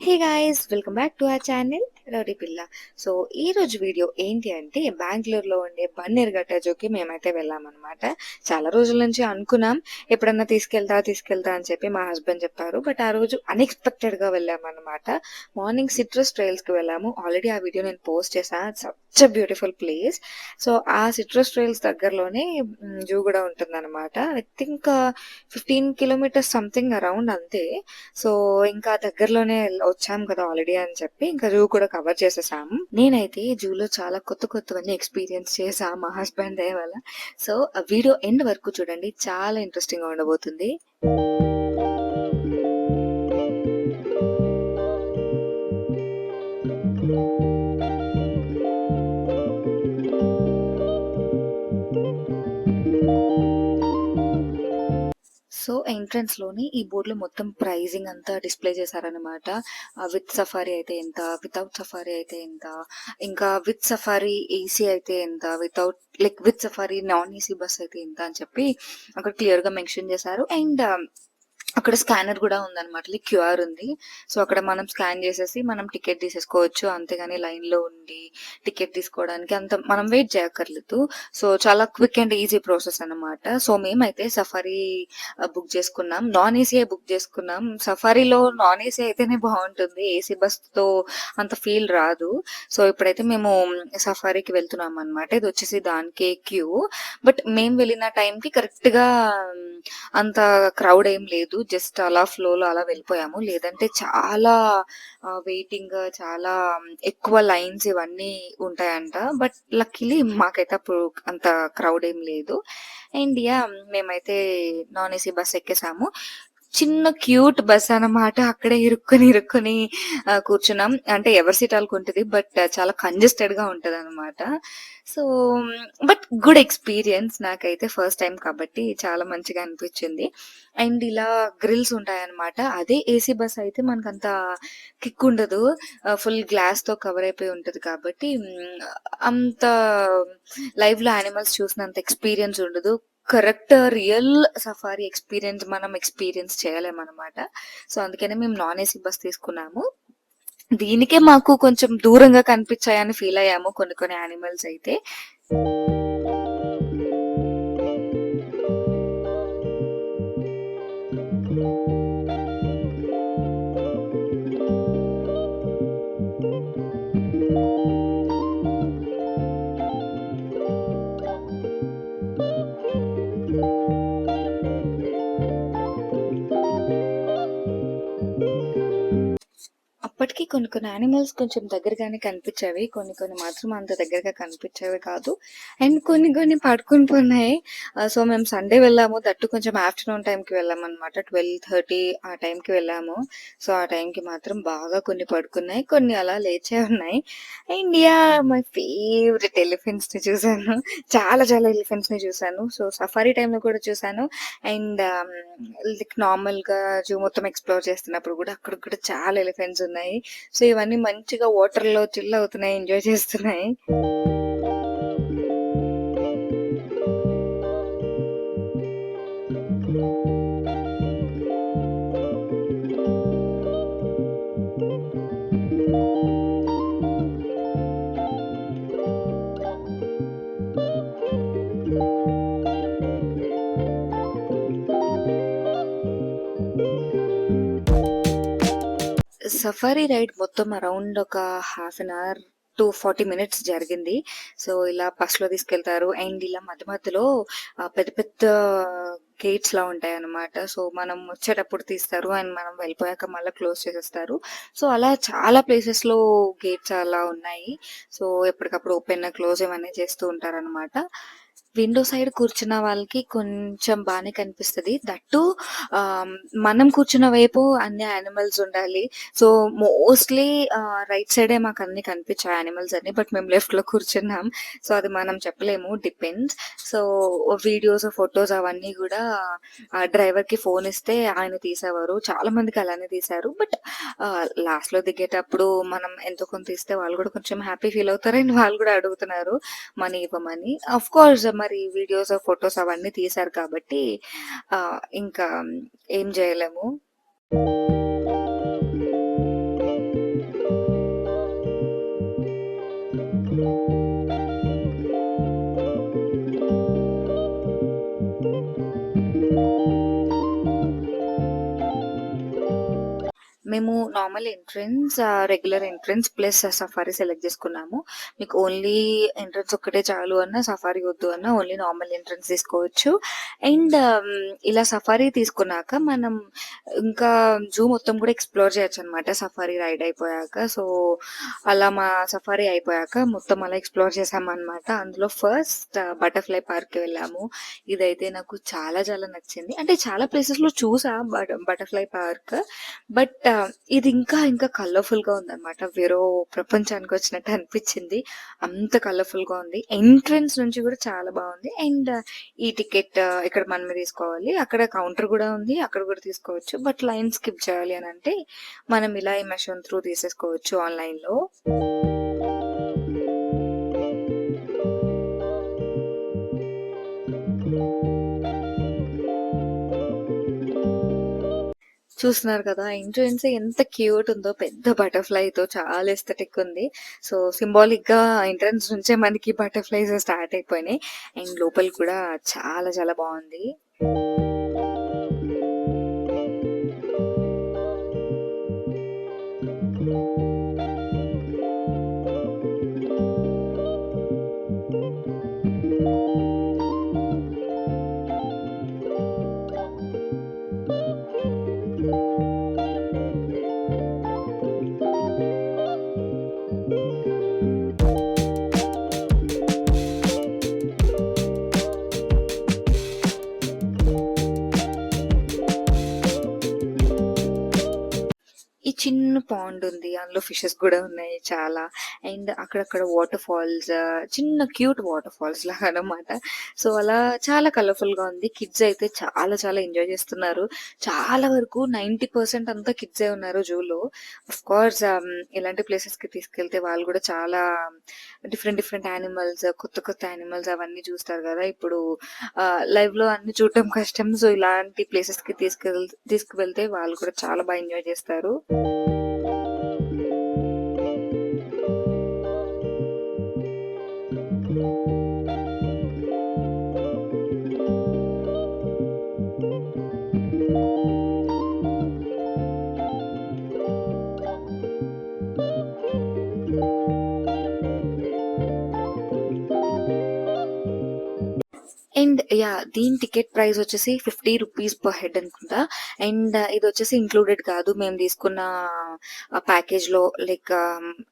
Hey guys, welcome back to our channel rowdy పిల్ల. So ఈ రోజు వీడియో ఏంటి అంటే బెంగళూరులో ఉండే బన్నీర్ఘట్ట జూకి మేమైతే వెళ్ళామన్నమాట. చాలా రోజుల నుంచి అనుకున్నాం ఎప్పుడన్నా తీసుకెళ్తా అని చెప్పి మా హస్బెండ్ చెప్పారు. బట్ ఆ రోజు అన్ఎక్స్పెక్టెడ్ గా వెళ్ళామన్నమాట. మార్నింగ్ సిట్రస్ ట్రైల్స్ కి వెళ్ళాము. ఆల్రెడీ ఆ వీడియో నేను పోస్ట్ చేశాను. Such beautiful place. సో ఆ సిట్రస్ ట్రైల్స్ దగ్గరలోనే జూ కూడా ఉంటుందన్నమాట. I think 15 kilometres something around అంతే. సో ఇంకా దగ్గరలోనే వచ్చాం కదా ఆల్రెడీ అని చెప్పి ఇంకా జూ కూడా కవర్ చేసేసాము. నేనైతే జూలో చాలా కొత్తవన్నీ ఎక్స్పీరియన్స్ చేసా మా హస్బెండ్ దయ వల్ల. సో ఆ వీడియో ఎండ్ వరకు చూడండి, చాలా ఇంట్రెస్టింగ్ గా ఉండబోతుంది. సో ఎంట్రన్స్ లోని ఈ బోర్డు లో మొత్తం ప్రైజింగ్ అంతా డిస్ప్లే చేశారనమాట. విత్ సఫారీ అయితే ఎంత, వితౌట్ సఫారీ అయితే ఎంత, ఇంకా విత్ సఫారీ ఏసీ అయితే ఎంత, with safari non AC bus అయితే ఎంత అని చెప్పి అక్కడ క్లియర్ గా మెన్షన్ చేశారు. అండ్ అక్కడ స్కానర్ కూడా ఉందన్నమాట, క్యూఆర్ ఉంది. సో అక్కడ మనం స్కాన్ చేసేసి మనం టికెట్ తీసేసుకోవచ్చు. అంతేగాని లైన్ లో ఉండి టికెట్ తీసుకోవడానికి అంత మనం వెయిట్ చేయక్కర్లేదు. సో చాలా క్విక్ అండ్ ఈజీ ప్రాసెస్ అన్నమాట. సో మేమైతే సఫారీ బుక్ చేసుకున్నాం. నాన్ ఏసీ బుక్ చేసుకున్నాం. సఫారీలో నాన్ ఏసీ అయితేనే బాగుంటుంది, ఏసీ బస్ తో అంత ఫీల్ రాదు. సో ఇప్పుడైతే మేము సఫారీకి వెళ్తున్నాం అనమాట. ఇది వచ్చేసి దానికి క్యూ. బట్ మేము వెళ్ళిన టైంకి కరెక్ట్ గా అంత క్రౌడ్ ఏం లేదు. జస్ట్ అలా ఫ్లోలో అలా వెళ్ళిపోయాము. లేదంటే చాలా వెయిటింగ్, చాలా ఎక్కువ లైన్స్ ఇవన్నీ ఉంటాయంట. బట్ లక్కీలీ మాకైతే అప్పుడు అంత క్రౌడ్ ఏం లేదు. అండ్ మేమైతే నాన్ ఏసీ బస్ ఎక్కేసాము. చిన్న క్యూట్ బస్ అన్నమాట. అక్కడే ఇరుక్కుని కూర్చున్నాం. అంటే ఎవరి సీట్ వాళ్ళకు ఉంటుంది. బట్ చాలా కంజెస్టెడ్ గా ఉంటది అనమాట. So but good experience. నాకైతే ఫస్ట్ టైం కాబట్టి చాలా మంచిగా అనిపించింది. అండ్ ఇలా గ్రిల్స్ ఉంటాయన్నమాట. అదే ఏసీ బస్ అయితే మనకంత కిక్ ఉండదు. ఫుల్ గ్లాస్ తో కవర్ అయిపోయి ఉంటది కాబట్టి అంత లైవ్ లో యానిమల్స్ చూసినంత ఎక్స్పీరియన్స్ ఉండదు. కరెక్ట్ రియల్ సఫారీ ఎక్స్పీరియన్స్ మనం ఎక్స్పీరియన్స్ చేయలేమన్నమాట. సో అందుకనే మేము నాన్ ఏసీ బస్ తీసుకున్నాము. దీనికే మాకు కొంచెం దూరంగా కనిపించాయని ఫీల్ అయ్యాము కొన్ని యానిమల్స్ అయితే. అప్పటికి కొన్ని యానిమల్స్ కొంచెం దగ్గరగానే కనిపించేవి. కొన్ని మాత్రం అంత దగ్గరగా కనిపించేవి కాదు. అండ్ కొన్ని పడుకుని పోయినాయి. సో మేము సండే వెళ్ళాము. దట్టు కొంచెం ఆఫ్టర్నూన్ టైంకి వెళ్ళాము అనమాట. 12:30 ఆ టైంకి వెళ్ళాము. సో ఆ టైంకి మాత్రం బాగా కొన్ని పడుకున్నాయి, కొన్ని అలా లేచే ఉన్నాయి. అండ్ మై ఫేవరెట్ ఎలిఫెంట్స్ ని చూసాను. చాలా ఎలిఫెంట్స్ ని చూసాను. సో సఫారీ టైంలో కూడా చూసాను. అండ్ నార్మల్ గా జూ మొత్తం ఎక్స్ప్లోర్ చేస్తున్నప్పుడు కూడా అక్కడ కూడా చాలా ఎలిఫెంట్స్ ఉన్నాయి. సో ఇవన్నీ మంచిగా వాటర్ లో చిల్ అవుతున్నాయి, ఎంజాయ్ చేస్తున్నాయి. సఫారీ రైడ్ మొత్తం అరౌండ్ ఒక half an hour to 40 minutes జరిగింది. సో ఇలా బస్ లో తీసుకెళ్తారు. అండ్ ఇలా మధ్యలో పెద్ద గేట్స్ లా ఉంటాయి అన్నమాట. సో మనం వచ్చేటప్పుడు తీస్తారు అండ్ మనం వెళ్ళిపోయాక మళ్ళీ క్లోజ్ చేసేస్తారు. సో అలా చాలా ప్లేసెస్ లో గేట్స్ అలా ఉన్నాయి. సో ఎప్పటికప్పుడు ఓపెన్ క్లోజ్ ఏమన్నా చేస్తూ ఉంటారు అనమాట. విండో సైడ్ కూర్చున్న వాళ్ళకి కొంచెం బానే కనిపిస్తది. దట్టు మనం కూర్చున్న వైపు అన్ని యానిమల్స్ ఉండాలి. సో మోస్ట్లీ రైట్ సైడే మాకు అన్ని కనిపించాయి యానిమల్స్ అన్ని. బట్ మేము లెఫ్ట్ లో కూర్చున్నాం. సో అది మనం చెప్పలేము, డిపెండ్స్. సో వీడియోస్, ఫొటోస్ అవన్నీ కూడా డ్రైవర్ కి ఫోన్ ఇస్తే ఆయన తీసేవారు. చాలా మందికి అలానే తీశారు. బట్ లాస్ట్ లో దిగేటప్పుడు మనం ఎంతో కొంత ఇస్తే వాళ్ళు కూడా కొంచెం హ్యాపీ ఫీల్ అవుతారు. అండ్ వాళ్ళు కూడా అడుగుతున్నారు మనీ ఇవ్వమని. అఫ్ కోర్స్ మరి వీడియోస్, ఫొటోస్ అవన్నీ తీశారు కాబట్టి ఇంకా ఏం చేయలేము. Normal entrance, regular entrance plus safari select చేసుకున్నాము. మీకు ఓన్లీ ఎంట్రన్స్ ఒక్కటే చాలు అన్నా, సఫారీ వద్దు అన్నా ఓన్లీ నార్మల్ ఎంట్రన్స్ తీసుకోవచ్చు. అండ్ ఇలా సఫారీ తీసుకున్నాక మనం ఇంకా జూ మొత్తం కూడా ఎక్స్‌ప్లోర్ చేయొచ్చనమాట సఫారీ రైడ్ అయిపోయాక. సో, అలా మా సఫారీ అయిపోయాక మొత్తం అలా ఎక్స్‌ప్లోర్ చేశామనమాట. అందులో ఫస్ట్ బటర్‌ఫ్లై పార్క్‌కి వెళ్ళాము. ఇదైతే నాకు చాలా చాలా నచ్చింది. అంటే చాలా ప్లేసెస్‌లో చూసా బటర్‌ఫ్లై పార్క్. బట్ ఇది ఇంకా ఇంకా కలర్‌ఫుల్‌గా ఉందనమాట. వేరే ప్రపంచానికొచ్చినట్టు అనిపిచ్చింది. అంత కలర్‌ఫుల్‌గా ఉంది. ఎంట్రన్స్ నుంచి కూడా చాలా బావుంది. అండ్ ఈ టికెట్ ఇక్కడ మనమే తీసుకోవాలి. అక్కడ కౌంటర్ గూడా ఉంది. అక్కడ గూడా తీసుకోవచ్చు. బట్ లైన్ స్కిప్ చేయాలి అనంటే మనం ఇలా ఈ మెషిన్ త్రూ తీసేసుకోవచ్చు ఆన్‌లైన్‌లో. చూస్తున్నారు కదా! ఎంట్రన్స్ ఎంత క్యూట్ ఉందో. పెద్ద బటర్‌ఫ్లైతో చాలా ఎస్థెటిక్ ఉంది. సో, సింబాలిక్‌గా ఎంట్రన్స్ నుంచే మనకి బటర్‌ఫ్లైస్ స్టార్ట్ అయిపోయినాయి. అండ్ లోపల కూడా చాలా చాలా బావుంది. ఈ చిన్న పాండ్ ఉంది. అందులో ఫిషెస్ గూడా ఉన్నాయి చాలా. అండ్ అక్కడక్కడ వాటర్ ఫాల్స్, చిన్న క్యూట్ వాటర్ ఫాల్స్ లాగా అన్నమాట. సో, అలా చాలా కలర్‌ఫుల్‌గా ఉంది. కిడ్స్ అయితే చాలా చాలా ఎంజాయ్ చేస్తున్నారు. చాలా వరకు 90% అంతా కిడ్సే ఉన్నారు జూలో. ఆఫ్‌కోర్స్ ఇలాంటి ప్లేసెస్‌కి తీసుకెళ్తే వాళ్ళు గూడా చాలా డిఫరెంట్ డిఫరెంట్ యానిమల్స్, కొత్త కొత్త యానిమల్స్ అవన్నీ చూస్తారు గదా! ఇప్పుడు లైవ్‌లో అన్నీ చూడటం కష్టం. సో, ఇలాంటి ప్లేసెస్‌కి తీసుకువెళ్తే వాళ్ళు కూడా చాలా ఎంజాయ్ చేస్తారు. And yeah! దీని టికెట్ ప్రైస్ వచ్చేసి రూ. 50 పర్ హెడ్ అనుకుంటా. అండ్ ఇదొచ్చేసి ఇంక్లూడెడ్ కాదు. మేము తీసుకున్న ప్యాకేజ్‌లో లైక్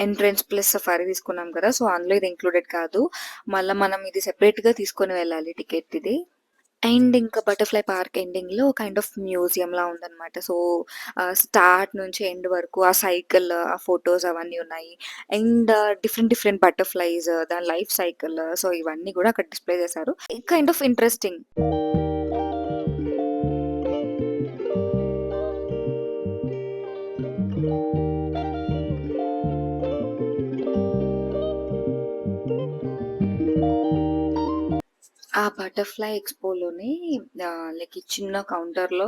ఎంట్రన్స్ ప్లస్ సఫారీ తీసుకున్నాం కదా! సో, అందులో ఇది ఇంక్లూడెడ్ కాదు. మళ్ళా మనం ఇది సెపరేట్‌గా తీసుకొని వెళ్ళాలి టికెట్ ఇది. అండ్ ఇంకా బటర్‌ఫ్లై పార్క్ ఎండింగ్‌లో కైండ్ ఆఫ్ మ్యూజియంలా ఉందనమాట. సో, స్టార్ట్ నుంచి ఎండ్ వరకు ఆ సైకిల్, ఆ ఫోటోస్ అవన్నీ ఉన్నాయి. అండ్ డిఫరెంట్ డిఫరెంట్ బటర్‌ఫ్లైస్, దాని లైఫ్ సైకిల్, సో, ఇవన్నీ గూడా అక్కడ డిస్‌ప్లే చేశారు. Kind of interesting. ఆ బటర్‌ఫ్లై ఎక్స్‌పోలోని లైక్ ఈ చిన్న కౌంటర్‌లో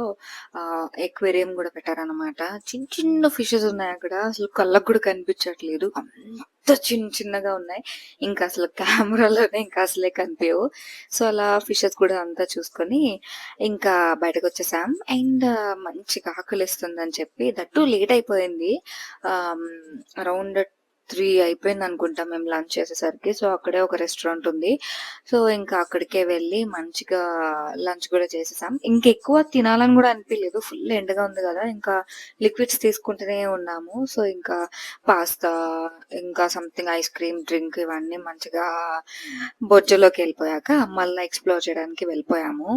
ఎక్వేరియం గూడా పెట్టారనమాట. చిన్న చిన్న ఫిషెస్ ఉన్నాయక్కడ. అసలు కళ్ళకి గూడా కనిపించట్లేదు. అంత చిన్న చిన్నగా ఉన్నాయి. ఇంకా అసలు కెమెరాలోనే ఇంకా అసలే కనిపియవు. సో, అలా ఫిషెస్ కూడా అంతా చూసుకొని ఇంకా బయటకొచ్చేసాం. అండ్ మంచిగా ఆకలేస్తుందని చెప్పి దట్ టూ లేట్ అయిపోయింది. ఆహ్, అరౌండ్ 3 అయిపోయిందనుకుంటా మేము లంచ్ చేసేసరికి. సో, అక్కడే ఒక రెస్టారెంట్ ఉంది. సో, ఇంకా అక్కడికే వెళ్ళి మంచిగా లంచ్ గూడా చేసేసాం. ఇంకెక్కువ తినాలని గూడా అనిపియలేదు. ఫుల్ ఎండగా ఉంది గదా! ఇంకా లిక్విడ్స్ తీసుకుంటూనే ఉన్నాము. సో, ఇంకా పాస్తా, ఇంకా సంథింగ్ ఐస్ క్రీమ్, డ్రింక్ ఇవన్నీ మంచిగా బొజ్జలోకెళ్ళిపోయాక మళ్ళా ఎక్స్‌ప్లోర్ చేయడానికి వెళ్ళిపోయాము.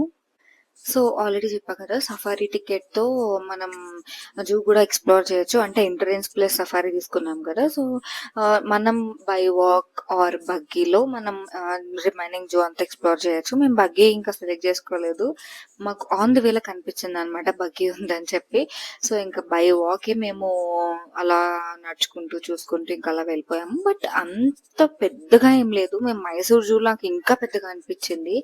సో, ఆల్రెడీ చెప్పా కదా! సఫారీ టికెట్‌తో మనం జూ కూడా ఎక్స్‌ప్లోర్ చేయొచ్చు. అంటే ఎంట్రన్స్ ప్లస్ సఫారీ తీసుకున్నాం కదా! సో, మనం బై వాక్ ఆర్ బగ్గీలో మనం రిమైనింగ్ జూ అంతా ఎక్స్‌ప్లోర్ చేయొచ్చు. మేము బగ్గీ ఇంకా సెలెక్ట్ చేసుకోలేదు. మాకు ఆన్ ది వేలో కనిపించిందనమాట బగ్గీ ఉందని చెప్పి. సో, ఇంకా బై వాకే మేము అలా నడుచుకుంటూ, చూసుకుంటూ ఇంకా అలా వెళ్ళిపోయాము. బట్ అంత పెద్దగా ఏం లేదు. మేము మైసూర్ జూ నాకు ఇంకా పెద్దగా అనిపించింది.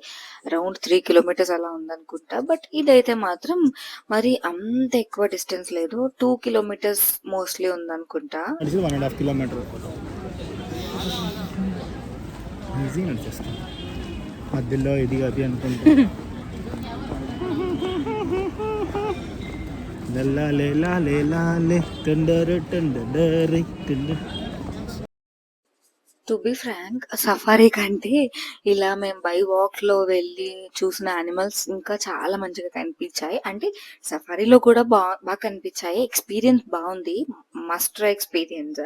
అరౌండ్ 3 కిలోమీటర్స్ అలా ఉందనుకుంటా. బట్ ఇదైతే మాత్రం మరి అంత ఎక్కువ డిస్టెన్స్ లేదు. 2 కిలోమీటర్స్ మోస్ట్‌లీ ఉందనుకుంటా. నడిచి 1 ½ కిలోమీటర్ ఈజీ నడిచేస్తాం. మధ్యలో ఇది అది అనుకుంటా లల్లాలే లాలే లాలే టండర టండరై టండర. టు బి ఫ్రాంక్ సఫారీ కంటే ఇలా మేము బై వాక్‌లో వెళ్ళి చూసిన యానిమల్స్ ఇంకా చాలా మంచిగా కనిపించాయి. అంటే సఫారీలో కూడా బాగా కనిపించాయి. ఎక్స్‌పీరియన్స్ బావుంది. Must try experience.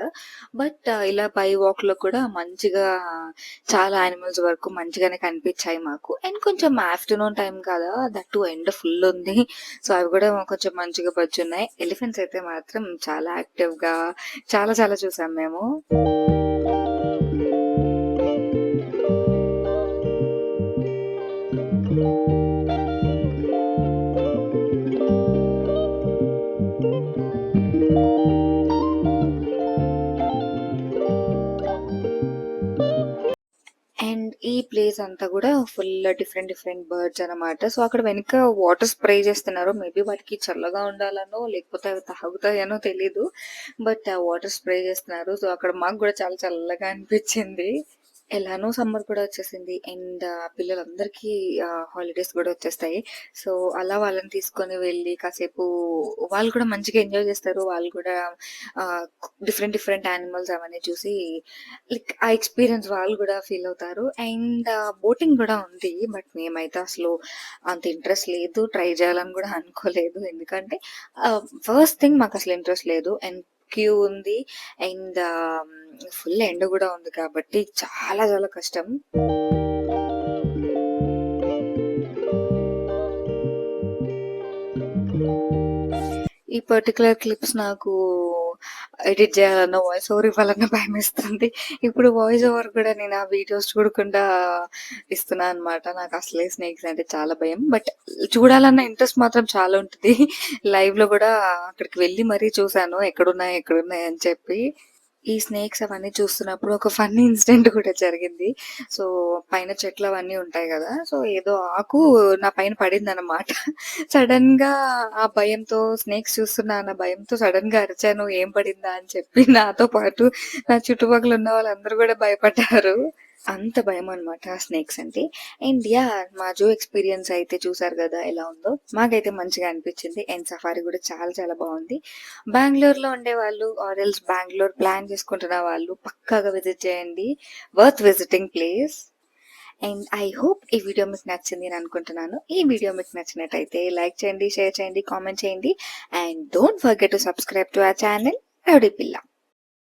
బట్ ఇలా బై వాక్‌లో కూడా మంచిగా చాలా యానిమల్స్ వరకు మంచిగానే కనిపించాయి మాకు. అండ్ కొంచెం ఆఫ్టర్‌నూన్ టైమ్ కదా! దట్ టూ ఎండ ఫుల్ ఉంది. సో, అవి కూడా కొంచెం మంచిగా బజ్జున్నాయి. ఎలిఫెంట్స్ అయితే మాత్రం చాలా యాక్టివ్‌గా చాలా చాలా చూసాం మేము. అండ్ ఈ ప్లేస్ అంతా గూడా ఫుల్ డిఫరెంట్ డిఫరెంట్ బర్డ్స్ అనమాట. సో, అక్కడ వెనక వాటర్ స్ప్రే చేస్తున్నారు. మేబీ వాటికి చల్లగా ఉండాలనో, లేకపోతే అవి తాగుతాయనో తెలీదు. బట్ ఆ వాటర్ స్ప్రే చేస్తున్నారు. సో, అక్కడ మాకు గూడా చాలా చల్లగా అనిపిచ్చింది. ఎలానో సమ్మర్ కూడా వచ్చేసింది. అండ్ పిల్లలందరికీ హాలిడేస్ గూడా వచ్చేస్తాయి. సో, అలా వాళ్ళని తీసుకొని వెళ్ళి కాసేపు వాళ్ళు కూడా మంచిగా ఎంజాయ్ చేస్తారు. వాళ్ళు కూడా డిఫరెంట్ డిఫరెంట్ యానిమల్స్ అవన్నీ చూసి లైక్ ఆ ఎక్స్‌పీరియన్స్ వాళ్ళు గూడా ఫీల్ అవుతారు. అండ్ బోటింగ్ గూడా ఉంది. బట్ మేమైతే అసలు అంత ఇంట్రెస్ట్ లేదు. ట్రై చేయాలని గూడా అనుకోలేదు. ఎందుకంటే ఫస్ట్ థింగ్ మాకసలు ఇంట్రెస్ట్ లేదు. అండ్ క్యూ ఉంది. అండ్ ఫుల్ ఎండ గూడా ఉంది కాబట్టి చాలా చాలా కష్టం. ఈ పర్టిక్యులర్ క్లిప్స్ నాకు ఎడిట్ చేయాలన్నా, వాయిస్ ఓవర్ ఇవ్వాలన్నా భయమేస్తుంది. ఇప్పుడు వాయిస్ ఓవర్ కూడా నేను ఆ వీడియోస్ చూడకుండా ఇస్తున్నా అనమాట. నాకు అసలే స్నేక్స్ అంటే చాలా భయం. బట్ చూడాలన్న ఇంట్రెస్ట్ మాత్రం చాలా ఉంటది. లైవ్‌లో గూడా అక్కడికి వెళ్లి మరీ చూసాను. ఎక్కడున్నాయి, ఎక్కడున్నాయి అని చెప్పి. ఈ స్నేక్స్ అవన్నీ చూస్తున్నప్పుడు ఒక ఫన్నీ ఇన్సిడెంట్ కూడా జరిగింది. సో, పైన చెట్లు అవన్నీ ఉంటాయి గదా! సో, ఏదో ఆకు నా పైన పడిందనమాట. సడెన్‌గా ఆ భయంతో స్నేక్స్ చూస్తున్నా అన్న భయంతో సడెన్‌గా అరిచాను. ఏం పడిందా అని చెప్పి. నాతో పాటు నా చుట్టుపక్కల ఉన్న వాళ్ళందరూ గూడా భయపడ్డారు. అంత భయమనమాట స్నేక్స్ అంటే. అండ్ మా జూ ఎక్స్‌పీరియన్స్ అయితే చూసారు గదా! ఎలా ఉందో. మాకైతే మంచిగా అనిపిచ్చింది. అండ్ సఫారీ గూడా చాలా చాలా బావుంది. బెంగుళూరులో ఉండేవాళ్ళు ఆర్ ఎల్స్ బెంగుళూరు ప్లాన్ చేసుకుంటున్న వాళ్ళు పక్కాగా విజిట్ చేయండి. Worth visiting place. And I hope ఈ వీడియో మీకు నచ్చింది అని అనుకుంటున్నాను. ఈ వీడియో మీకు నచ్చినట్టయితే లైక్ చేయండి, షేర్ చేయండి, కామెంట్ చేయండి. And don't forget to subscribe to our channel rowdy పిల్ల.